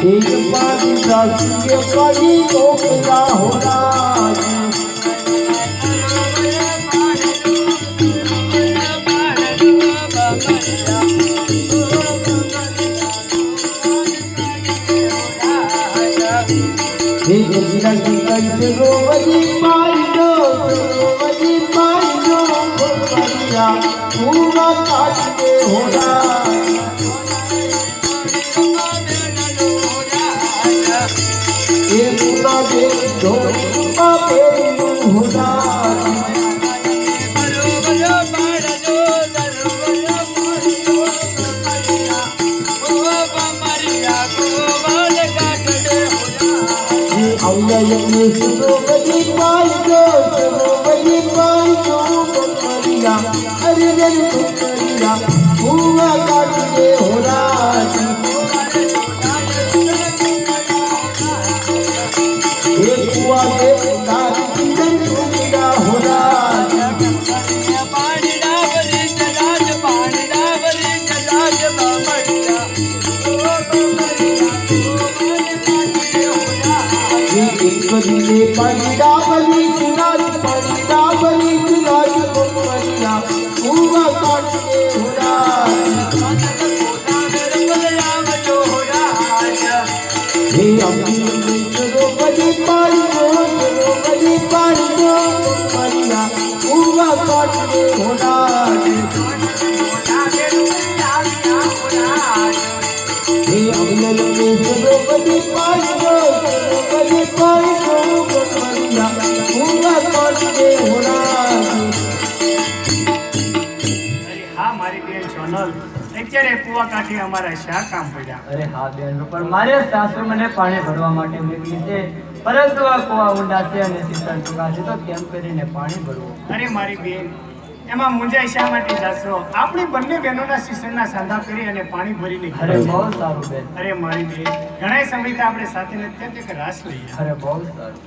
एक पानी दास के पानी टोकरा हो राज एक गिरज कैसे रोवजी पाई दो बढ़िया पूरा काट के हो राज दे दो पापे होना पंडावली चुराज बढ़िया पूरा काट के होना हे अम्मी रोबली पाई दो बढ़िया पूरा काट के होना हे अम्मी रोबली पाई दो बढ़िया पूरा काट के होना અત્યારે કુવા કાઢી અમારા શા કામ પડ્યા? અરે હા બેન, પણ મારે સાસુ મને પાણી ભરવા માટે મોકલી છે, પરંતુ આ કુવા ઊંડા છે અને સિસ્ટમ ટૂંકા છે, તો કેમ કરીને પાણી ભરવું? અરે મારી બેન, એમાં મુંજાઈ શા માટે જાશો? આપણી બંને બહેનોના શિશનના સાંધા કરી અને પાણી ભરીને અરે બહુ સારું બેન. અરે મારી બેન, ઘણા સમયથી આપણે સાથે નથી થયા, કે રાસ લઈએ. અરે બહુ સારું.